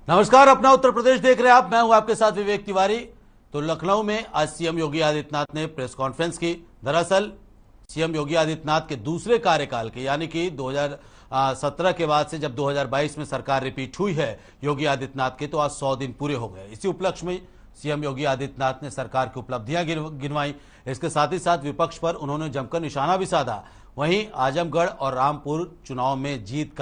नमस्कार, अपना उत्तर प्रदेश देख रहे हैं आप। मैं हूं आपके साथ विवेक तिवारी। तो लखनऊ में आज सीएम योगी आदित्यनाथ ने प्रेस कॉन्फ्रेंस की। दरअसल सीएम योगी आदित्यनाथ के दूसरे कार्यकाल के यानी कि 2017 के बाद से जब 2022 में सरकार रिपीट हुई है योगी आदित्यनाथ के, तो आज 100 दिन पूरे हो गए। इसी उपलक्ष्य में सीएम योगी आदित्यनाथ ने सरकार की उपलब्धियां गिनवाई। इसके साथ ही साथ विपक्ष पर उन्होंने जमकर निशाना भी साधा। वहीं आजमगढ़ और रामपुर चुनाव में जीत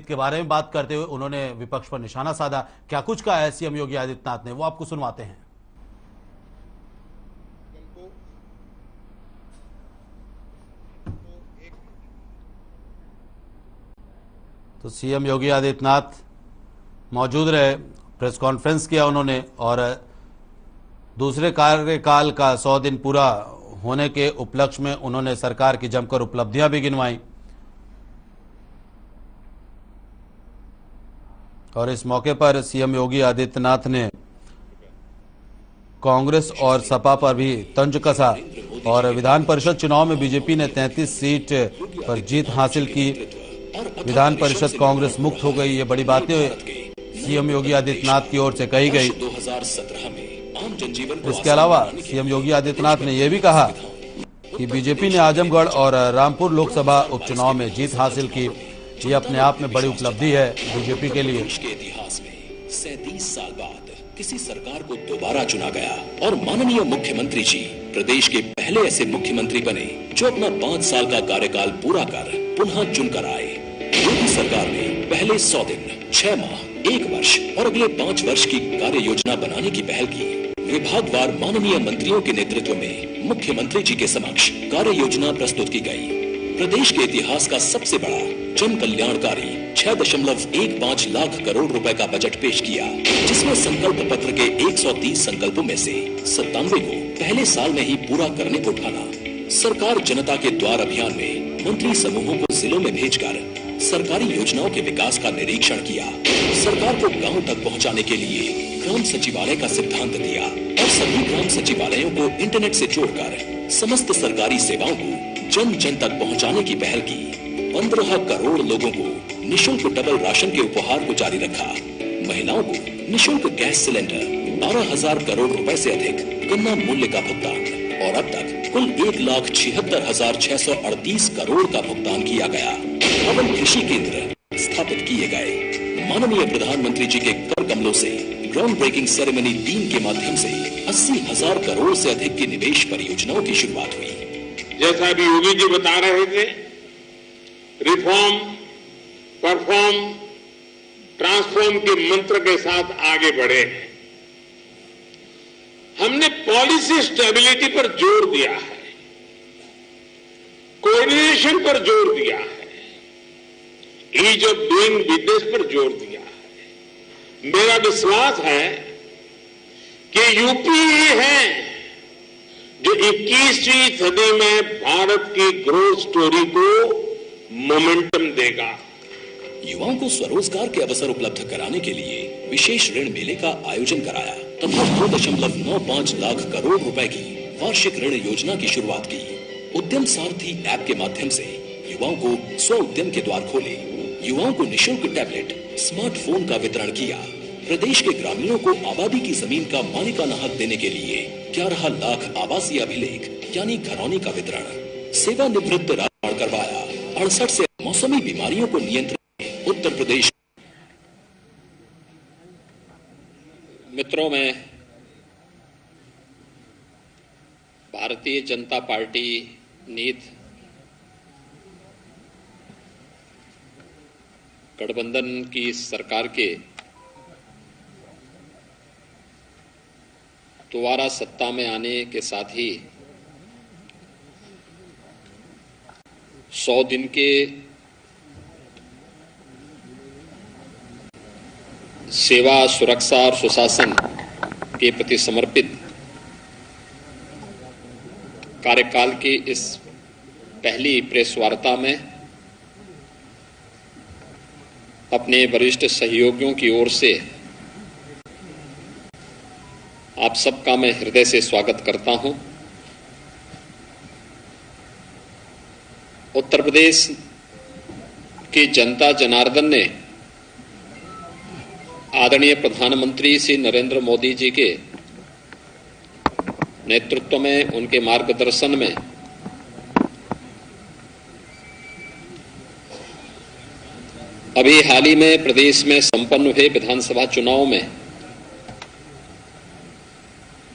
के बारे में बात करते हुए उन्होंने विपक्ष पर निशाना साधा। क्या कुछ कहा है सीएम योगी आदित्यनाथ ने, वो आपको सुनवाते हैं। तो सीएम योगी आदित्यनाथ मौजूद रहे, प्रेस कॉन्फ्रेंस किया उन्होंने और दूसरे कार्यकाल का 100 दिन पूरा होने के उपलक्ष्य में उन्होंने सरकार की जमकर उपलब्धियां भी गिनवाई। और इस मौके पर सीएम योगी आदित्यनाथ ने कांग्रेस और सपा पर भी तंज कसा और विधान परिषद चुनाव में बीजेपी ने 33 सीट पर जीत हासिल की। विधान परिषद कांग्रेस मुक्त हो गई। ये बड़ी बातें सीएम योगी आदित्यनाथ की ओर से कही गई। इसके अलावा सीएम योगी आदित्यनाथ ने यह भी कहा कि बीजेपी ने आजमगढ़ और रामपुर लोकसभा उपचुनाव में जीत हासिल की। ये अपने आप में बड़ी उपलब्धि है बीजेपी के लिए। देश के इतिहास में 37 साल बाद किसी सरकार को दोबारा चुना गया और माननीय मुख्यमंत्री जी प्रदेश के पहले ऐसे मुख्यमंत्री बने जो अपना 5 साल का कार्यकाल पूरा कर पुनः चुनकर आए। योगी सरकार ने पहले 100 दिन, 6 माह, 1 वर्ष और अगले 5 वर्ष की कार्य योजना बनाने की पहल की। विभागवार माननीय मंत्रियों के नेतृत्व में मुख्यमंत्री जी के समक्ष कार्य योजना प्रस्तुत की गई। प्रदेश के इतिहास का सबसे बड़ा जन कल्याणकारी 6.15 लाख करोड़ रुपए का बजट पेश किया, जिसमें संकल्प पत्र के 130 संकल्पों में से 97 को पहले साल में ही पूरा करने को ठाना। सरकार जनता के द्वार अभियान में मंत्री समूहों को जिलों में भेजकर सरकारी योजनाओं के विकास का निरीक्षण किया। सरकार को गांव तक पहुंचाने के लिए ग्राम सचिवालय का सिद्धांत दिया और सभी ग्राम सचिवालयों को इंटरनेट से जोड़कर समस्त सरकारी सेवाओं को जन जन तक पहुंचाने की पहल की। 15 करोड़ लोगों को निशुल्क डबल राशन के उपहार को जारी रखा। महिलाओं को निशुल्क गैस सिलेंडर, 12,000 करोड़ रुपए से अधिक गन्ना मूल्य का भुगतान और अब तक कुल 1,76,638 करोड़ का भुगतान किया गया। भवन कृषि केंद्र स्थापित किए गए। माननीय प्रधानमंत्री जी के कर कमलों से ग्राउंड ब्रेकिंग सेरेमनी 3 के माध्यम से 80,000 करोड़ से अधिक की निवेश परियोजनाओं की शुरुआत हुई। जैसा भी योगी जी बता रहे थे, रिफॉर्म, परफॉर्म, ट्रांसफॉर्म के मंत्र के साथ आगे बढ़े। हमने पॉलिसी स्टेबिलिटी पर जोर दिया है, कोऑर्डिनेशन पर जोर दिया है, ईज ऑफ डूइंग बिजनेस पर जोर दिया है। मेरा विश्वास है कि यूपी ही है जो 21वीं सदी में भारत की ग्रोथ स्टोरी को मोमेंटम देगा। युवाओं को स्वरोजगार के अवसर उपलब्ध कराने के लिए विशेष ऋण मेले का आयोजन कराया तथा 2.95 लाख करोड़ रुपए की वार्षिक ऋण योजना की शुरुआत की। उद्यम सारथी ऐप के माध्यम से युवाओं को स्व उद्यम के द्वार खोले। युवाओं को निःशुल्क टैबलेट, स्मार्टफोन का वितरण किया। प्रदेश के ग्रामीणों को आबादी की जमीन का मालिकाना हक देने के लिए 11 लाख आवासीय अभिलेख यानी घरौनी का वितरण। सेवानिवृत्त राशन करवाया। 68 से मौसमी बीमारियों को नियंत्रित उत्तर प्रदेश। मित्रों, में भारतीय जनता पार्टी नीत गठबंधन की सरकार के दोबारा सत्ता में आने के साथ ही 100 दिन के सेवा, सुरक्षा और सुशासन के प्रति समर्पित कार्यकाल की इस पहली प्रेस वार्ता में अपने वरिष्ठ सहयोगियों की ओर से आप सबका मैं हृदय से स्वागत करता हूं। उत्तर प्रदेश की जनता जनार्दन ने आदरणीय प्रधानमंत्री श्री नरेंद्र मोदी जी के नेतृत्व में, उनके मार्गदर्शन में अभी हाल ही में प्रदेश में संपन्न हुए विधानसभा चुनाव में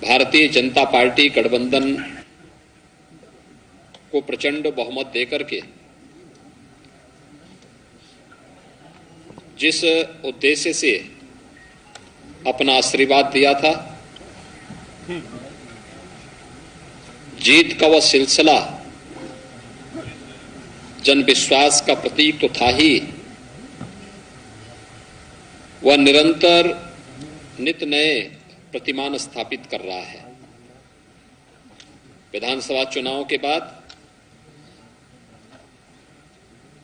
भारतीय जनता पार्टी गठबंधन को प्रचंड बहुमत देकर के जिस उद्देश्य से अपना आशीर्वाद दिया था, जीत का वह सिलसिला जन विश्वास का प्रतीक तो था ही, वह निरंतर नित नए प्रतिमान स्थापित कर रहा है। विधानसभा चुनाव के बाद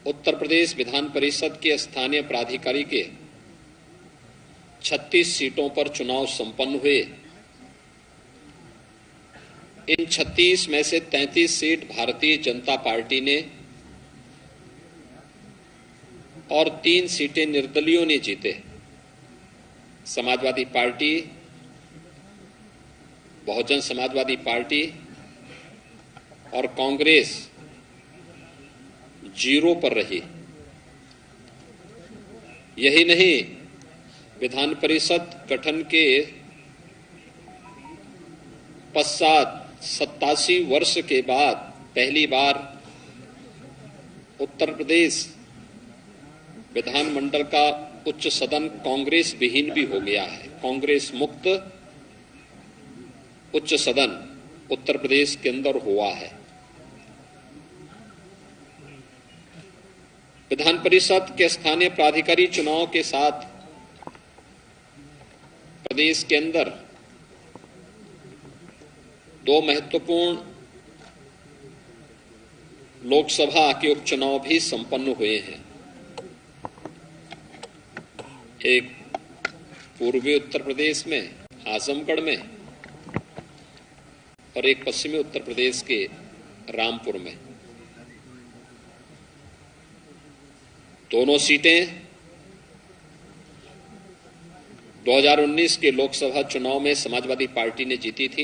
उत्तर प्रदेश विधान परिषद के स्थानीय प्राधिकारी के 36 सीटों पर चुनाव संपन्न हुए। इन 36 में से 33 सीट भारतीय जनता पार्टी ने और 3 सीटें निर्दलीयों ने जीते। समाजवादी पार्टी, बहुजन समाजवादी पार्टी और कांग्रेस 0 पर रही। यही नहीं, विधान परिषद गठन के पश्चात 87 वर्ष के बाद पहली बार उत्तर प्रदेश विधानमंडल का उच्च सदन कांग्रेस विहीन भी हो गया है। कांग्रेस मुक्त उच्च सदन उत्तर प्रदेश के अंदर हुआ है। विधान परिषद के स्थानीय प्राधिकारी चुनाव के साथ प्रदेश के अंदर 2 महत्वपूर्ण लोकसभा के उपचुनाव भी संपन्न हुए हैं। एक पूर्वी उत्तर प्रदेश में आजमगढ़ में और एक पश्चिमी उत्तर प्रदेश के रामपुर में। दोनों सीटें 2019 के लोकसभा चुनाव में समाजवादी पार्टी ने जीती थी।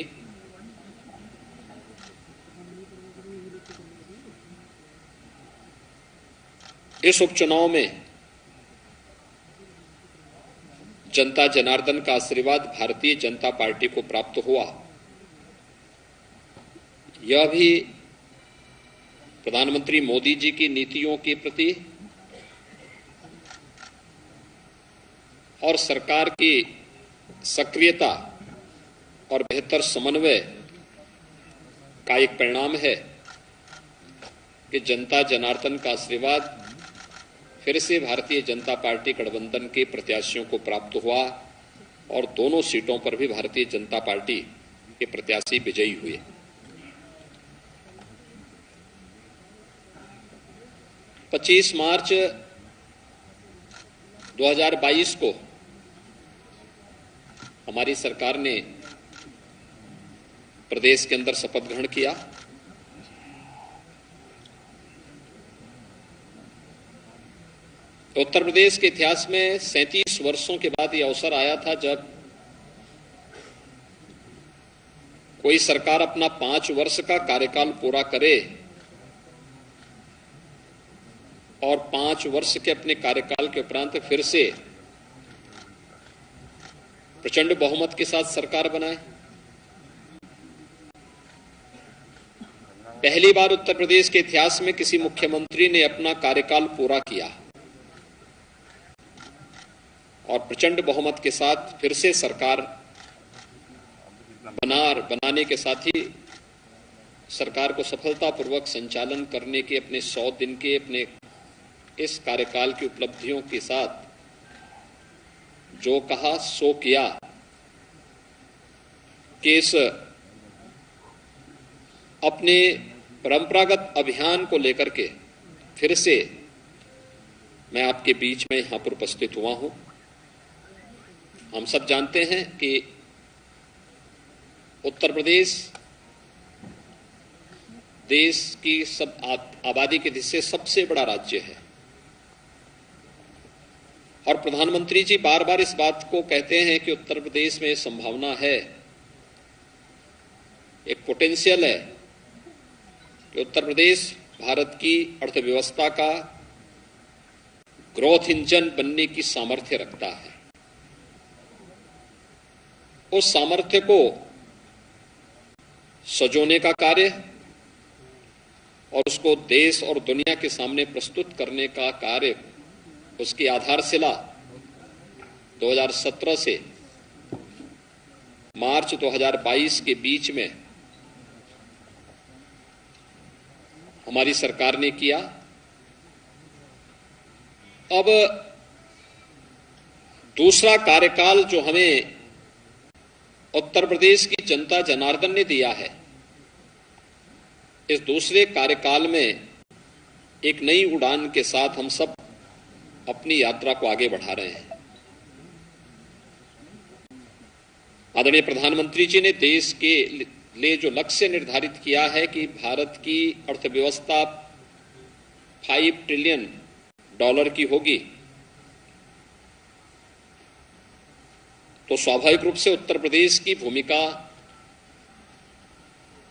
इस उपचुनाव में जनता जनार्दन का आशीर्वाद भारतीय जनता पार्टी को प्राप्त हुआ। यह भी प्रधानमंत्री मोदी जी की नीतियों के प्रति और सरकार की सक्रियता और बेहतर समन्वय का एक परिणाम है कि जनता जनार्दन का आशीर्वाद फिर से भारतीय जनता पार्टी गठबंधन के प्रत्याशियों को प्राप्त हुआ और दोनों सीटों पर भी भारतीय जनता पार्टी के प्रत्याशी विजयी हुए। पच्चीस मार्च 2022 को हमारी सरकार ने प्रदेश के अंदर शपथ ग्रहण किया। उत्तर प्रदेश के इतिहास में 37 वर्षों के बाद यह अवसर आया था जब कोई सरकार अपना 5 वर्ष का कार्यकाल पूरा करे और 5 वर्ष के अपने कार्यकाल के उपरांत फिर से प्रचंड बहुमत के साथ सरकार बनाए। पहली बार उत्तर प्रदेश के इतिहास में किसी मुख्यमंत्री ने अपना कार्यकाल पूरा किया और प्रचंड बहुमत के साथ फिर से सरकार बनाने के साथ ही सरकार को सफलतापूर्वक संचालन करने के अपने 100 दिन के अपने इस कार्यकाल की उपलब्धियों के साथ जो कहा सो किया कि इस अपने परंपरागत अभियान को लेकर के फिर से मैं आपके बीच में यहां पर उपस्थित हुआ हूं। हम सब जानते हैं कि उत्तर प्रदेश देश की सब आबादी के दृष्टि से सबसे बड़ा राज्य है। और प्रधानमंत्री जी बार बार इस बात को कहते हैं कि उत्तर प्रदेश में संभावना है, एक पोटेंशियल है कि उत्तर प्रदेश भारत की अर्थव्यवस्था का ग्रोथ इंजन बनने की सामर्थ्य रखता है। उस सामर्थ्य को सजोने का कार्य और उसको देश और दुनिया के सामने प्रस्तुत करने का कार्य, उसकी आधारशिला 2017 से मार्च 2022 के बीच में हमारी सरकार ने किया। अब दूसरा कार्यकाल जो हमें उत्तर प्रदेश की जनता जनार्दन ने दिया है, इस दूसरे कार्यकाल में एक नई उड़ान के साथ हम सब अपनी यात्रा को आगे बढ़ा रहे हैं। आदरणीय प्रधानमंत्री जी ने देश के लिए जो लक्ष्य निर्धारित किया है कि भारत की अर्थव्यवस्था $5 ट्रिलियन की होगी, तो स्वाभाविक रूप से उत्तर प्रदेश की भूमिका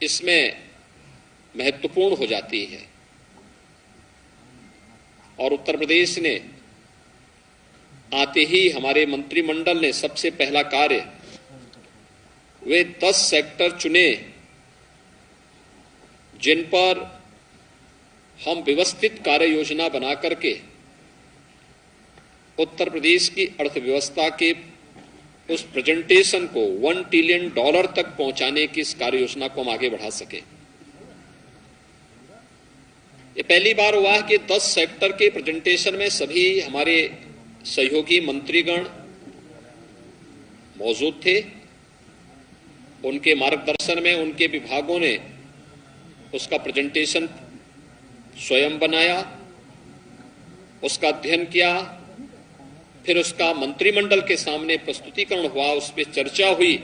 इसमें महत्वपूर्ण हो जाती है। और उत्तर प्रदेश ने आते ही हमारे मंत्रिमंडल ने सबसे पहला कार्य, वे 10 सेक्टर चुने जिन पर हम व्यवस्थित कार्य योजना बना करके उत्तर प्रदेश की अर्थव्यवस्था के उस प्रेजेंटेशन को $1 ट्रिलियन तक पहुंचाने की इस कार्य योजना को हम आगे बढ़ा सके। ये पहली बार हुआ है कि 10 सेक्टर के प्रेजेंटेशन में सभी हमारे सहयोगी मंत्रीगण मौजूद थे। उनके मार्गदर्शन में उनके विभागों ने उसका प्रेजेंटेशन स्वयं बनाया, उसका अध्ययन किया, फिर उसका मंत्रिमंडल के सामने प्रस्तुतिकरण हुआ, उस पर चर्चा हुई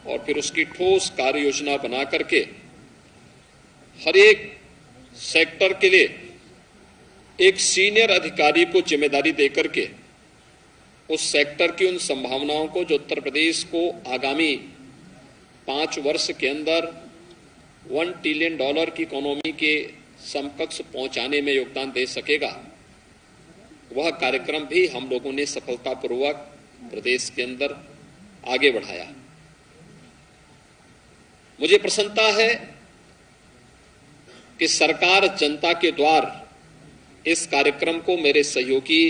और फिर उसकी ठोस कार्य योजना बना करके हर एक सेक्टर के लिए एक सीनियर अधिकारी को जिम्मेदारी देकर के उस सेक्टर की उन संभावनाओं को जो उत्तर प्रदेश को आगामी 5 वर्ष के अंदर $1 ट्रिलियन की इकोनॉमी के समकक्ष पहुंचाने में योगदान दे सकेगा, वह कार्यक्रम भी हम लोगों ने सफलतापूर्वक प्रदेश के अंदर आगे बढ़ाया। मुझे प्रसन्नता है कि सरकार जनता के द्वार इस कार्यक्रम को मेरे सहयोगी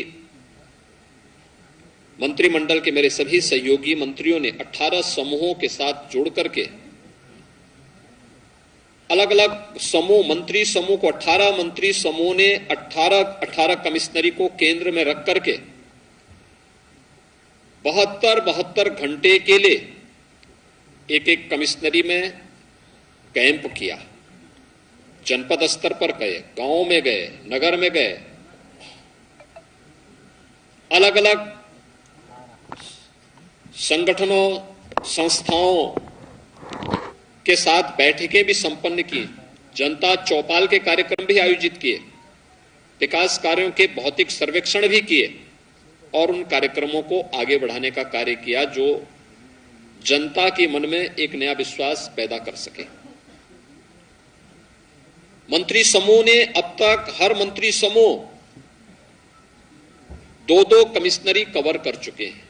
मंत्रिमंडल के मेरे सभी सहयोगी मंत्रियों ने 18 समूहों के साथ जोड़ करके अलग अलग समूह, मंत्री समूह को 18 मंत्री समूह ने 18 कमिश्नरी को केंद्र में रख करके 72 घंटे के लिए एक कमिश्नरी में कैंप किया। जनपद स्तर पर गए, गांव में गए, नगर में गए, अलग अलग संगठनों, संस्थाओं के साथ बैठकें भी संपन्न की, जनता चौपाल के कार्यक्रम भी आयोजित किए, विकास कार्यों के भौतिक सर्वेक्षण भी किए और उन कार्यक्रमों को आगे बढ़ाने का कार्य किया जो जनता के मन में एक नया विश्वास पैदा कर सके। मंत्री समूह ने अब तक हर मंत्री समूह 2 कमिश्नरी कवर कर चुके हैं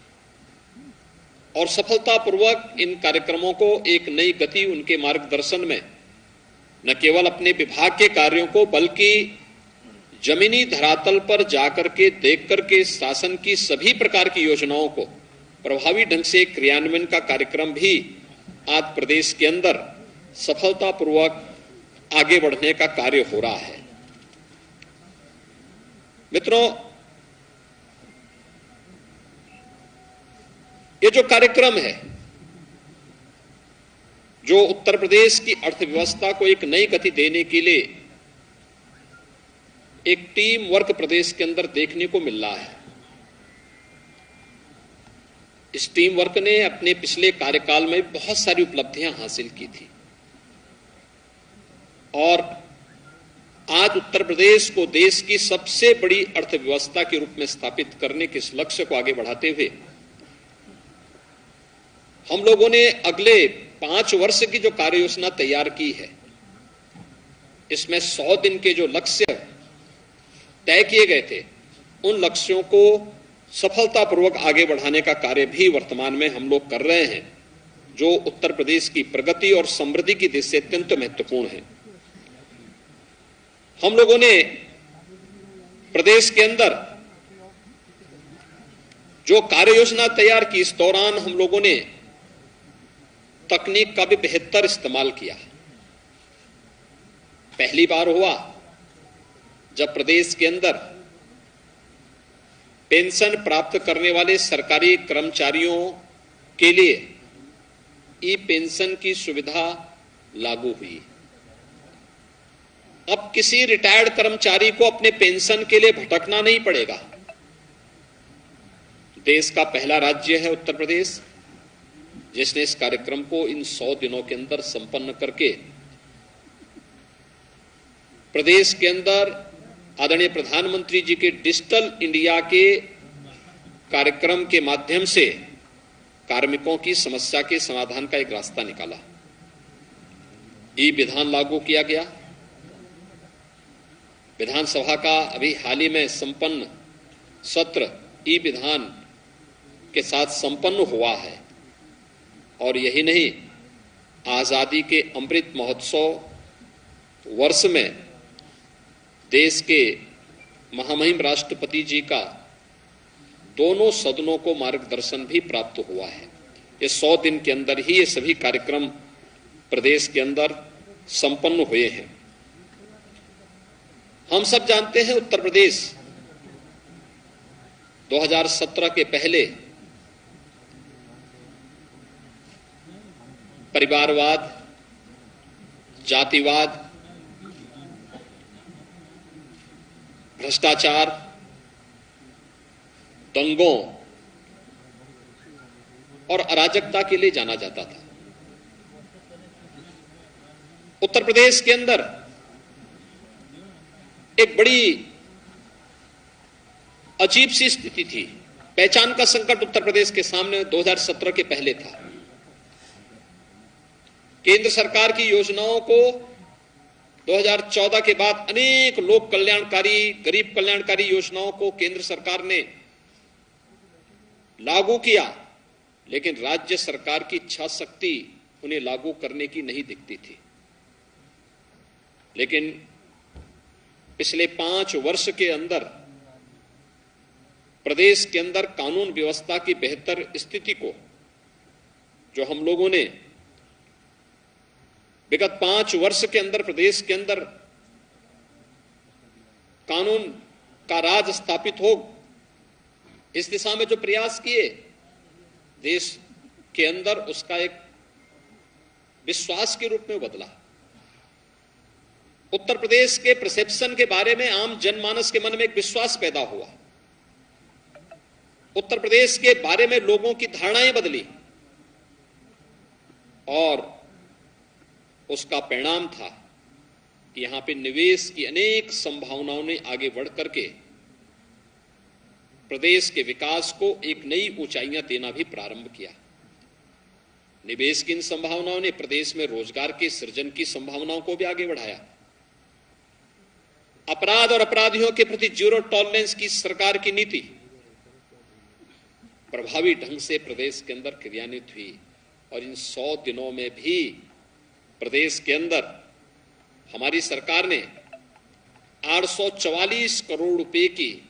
और सफलतापूर्वक इन कार्यक्रमों को एक नई गति उनके मार्गदर्शन में न केवल अपने विभाग के कार्यों को बल्कि जमीनी धरातल पर जाकर के देख करके शासन की सभी प्रकार की योजनाओं को प्रभावी ढंग से क्रियान्वयन का कार्यक्रम भी आज प्रदेश के अंदर सफलतापूर्वक आगे बढ़ने का कार्य हो रहा है। मित्रों, ये जो कार्यक्रम है जो उत्तर प्रदेश की अर्थव्यवस्था को एक नई गति देने के लिए एक टीम वर्क प्रदेश के अंदर देखने को मिल रहा है, इस टीम वर्क ने अपने पिछले कार्यकाल में बहुत सारी उपलब्धियां हासिल की थी और आज उत्तर प्रदेश को देश की सबसे बड़ी अर्थव्यवस्था के रूप में स्थापित करने के इस लक्ष्य को आगे बढ़ाते हुए हम लोगों ने अगले 5 वर्ष की जो कार्य योजना तैयार की है, इसमें 100 दिन के जो लक्ष्य तय किए गए थे, उन लक्ष्यों को सफलतापूर्वक आगे बढ़ाने का कार्य भी वर्तमान में हम लोग कर रहे हैं, जो उत्तर प्रदेश की प्रगति और समृद्धि की दृष्टि से अत्यंत महत्वपूर्ण है। हम लोगों ने प्रदेश के अंदर जो कार्य योजना तैयार की, इस दौरान हम लोगों ने तकनीक का भी बेहतर इस्तेमाल किया। पहली बार हुआ जब प्रदेश के अंदर पेंशन प्राप्त करने वाले सरकारी कर्मचारियों के लिए ई पेंशन की सुविधा लागू हुई। अब किसी रिटायर्ड कर्मचारी को अपने पेंशन के लिए भटकना नहीं पड़ेगा। देश का पहला राज्य है उत्तर प्रदेश, जिसने इस कार्यक्रम को इन 100 दिनों के अंदर संपन्न करके प्रदेश के अंदर आदरणीय प्रधानमंत्री जी के डिजिटल इंडिया के कार्यक्रम के माध्यम से कार्मिकों की समस्या के समाधान का एक रास्ता निकाला। ई विधान लागू किया गया। विधानसभा का अभी हाल ही में संपन्न सत्र ई विधान के साथ संपन्न हुआ है। और यही नहीं, आजादी के अमृत महोत्सव वर्ष में देश के महामहिम राष्ट्रपति जी का दोनों सदनों को मार्गदर्शन भी प्राप्त हुआ है। ये 100 दिन के अंदर ही ये सभी कार्यक्रम प्रदेश के अंदर संपन्न हुए हैं। हम सब जानते हैं उत्तर प्रदेश 2017 के पहले परिवारवाद, जातिवाद, भ्रष्टाचार, दंगों और अराजकता के लिए जाना जाता था। उत्तर प्रदेश के अंदर एक बड़ी अजीब सी स्थिति थी। पहचान का संकट उत्तर प्रदेश के सामने 2017 के पहले था। केंद्र सरकार की योजनाओं को 2014 के बाद अनेक लोक कल्याणकारी, गरीब कल्याणकारी योजनाओं को केंद्र सरकार ने लागू किया, लेकिन राज्य सरकार की इच्छा शक्ति उन्हें लागू करने की नहीं दिखती थी। लेकिन पिछले 5 वर्ष के अंदर प्रदेश के अंदर कानून व्यवस्था की बेहतर स्थिति को, जो हम लोगों ने विगत 5 वर्ष के अंदर प्रदेश के अंदर कानून का राज स्थापित हो, इस दिशा में जो प्रयास किए, देश के अंदर उसका एक विश्वास के रूप में बदला। उत्तर प्रदेश के परसेप्शन के बारे में आम जनमानस के मन में एक विश्वास पैदा हुआ। उत्तर प्रदेश के बारे में लोगों की धारणाएं बदली और उसका परिणाम था कि यहां पे निवेश की अनेक संभावनाओं ने आगे बढ़ करके प्रदेश के विकास को एक नई ऊंचाइयां देना भी प्रारंभ किया। निवेश की इन संभावनाओं ने प्रदेश में रोजगार के सृजन की संभावनाओं को भी आगे बढ़ाया। अपराध और अपराधियों के प्रति जीरो टॉलरेंस की सरकार की नीति प्रभावी ढंग से प्रदेश के अंदर क्रियान्वित हुई और इन 100 दिनों में भी प्रदेश के अंदर हमारी सरकार ने 844 करोड़ रुपए की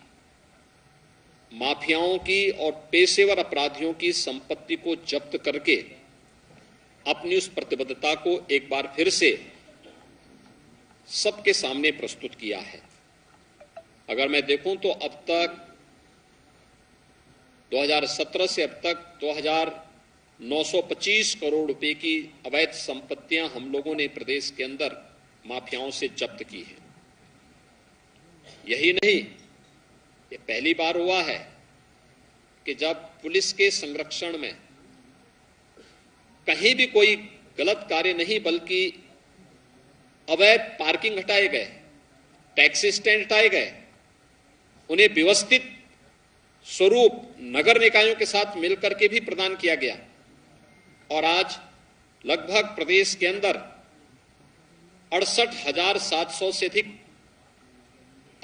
माफियाओं की और पेशेवर अपराधियों की संपत्ति को जब्त करके अपनी उस प्रतिबद्धता को एक बार फिर से सबके सामने प्रस्तुत किया है। अगर मैं देखूं तो अब तक 2017 से अब तक 2,925 करोड़ रुपए की अवैध संपत्तियां हम लोगों ने प्रदेश के अंदर माफियाओं से जब्त की है। यही नहीं, ये पहली बार हुआ है कि जब पुलिस के संरक्षण में कहीं भी कोई गलत कार्य नहीं बल्कि अवैध पार्किंग हटाए गए टैक्सी स्टैंड हटाए गए, उन्हें व्यवस्थित स्वरूप नगर निकायों के साथ मिलकर के भी प्रदान किया गया और आज लगभग प्रदेश के अंदर 68,700 से अधिक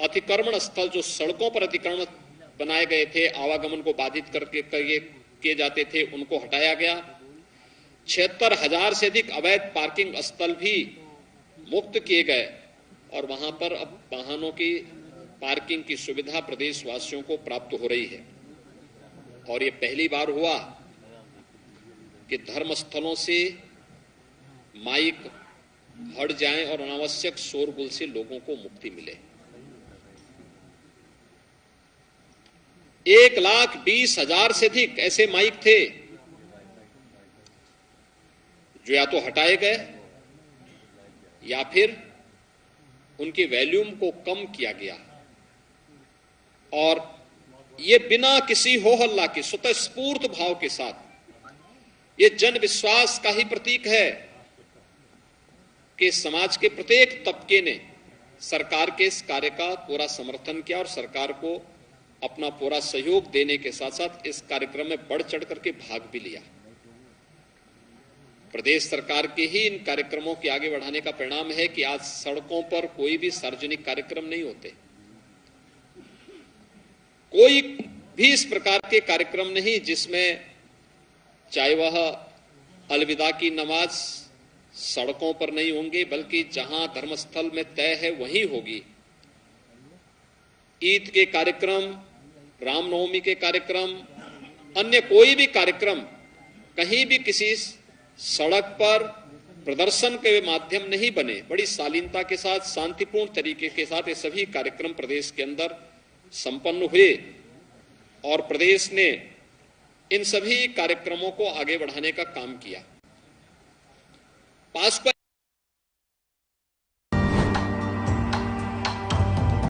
अतिक्रमण स्थल, जो सड़कों पर अतिक्रमण बनाए गए थे, आवागमन को बाधित करके किए जाते थे, उनको हटाया गया। 76,000 से अधिक अवैध पार्किंग स्थल भी मुक्त किए गए और वहां पर अब वाहनों की पार्किंग की सुविधा प्रदेशवासियों को प्राप्त हो रही है। और ये पहली बार हुआ कि धर्मस्थलों से माइक हट जाएं और अनावश्यक शोरगुल से लोगों को मुक्ति मिले। 1,20,000 से अधिक ऐसे माइक थे जो या तो हटाए गए या फिर उनके वॉल्यूम को कम किया गया और ये बिना किसी हो हल्ला के स्वतःस्फूर्त भाव के साथ, ये जन विश्वास का ही प्रतीक है कि समाज के प्रत्येक तबके ने सरकार के इस कार्य का पूरा समर्थन किया और सरकार को अपना पूरा सहयोग देने के साथ साथ इस कार्यक्रम में बढ़ चढ़ करके भाग भी लिया। प्रदेश सरकार के ही इन कार्यक्रमों के आगे बढ़ाने का परिणाम है कि आज सड़कों पर कोई भी सार्वजनिक कार्यक्रम नहीं होते, कोई भी इस प्रकार के कार्यक्रम नहीं जिसमें चाहे वह अलविदा की नमाज सड़कों पर नहीं होंगे, बल्कि जहां धर्मस्थल में तय है वहीं होगी। ईद के कार्यक्रम, रामनवमी के कार्यक्रम, अन्य कोई भी कार्यक्रम कहीं भी किसी सड़क पर प्रदर्शन के माध्यम नहीं बने। बड़ी शालीनता के साथ, शांतिपूर्ण तरीके के साथ ये सभी कार्यक्रम प्रदेश के अंदर संपन्न हुए और प्रदेश ने इन सभी कार्यक्रमों को आगे बढ़ाने का काम किया। पास्को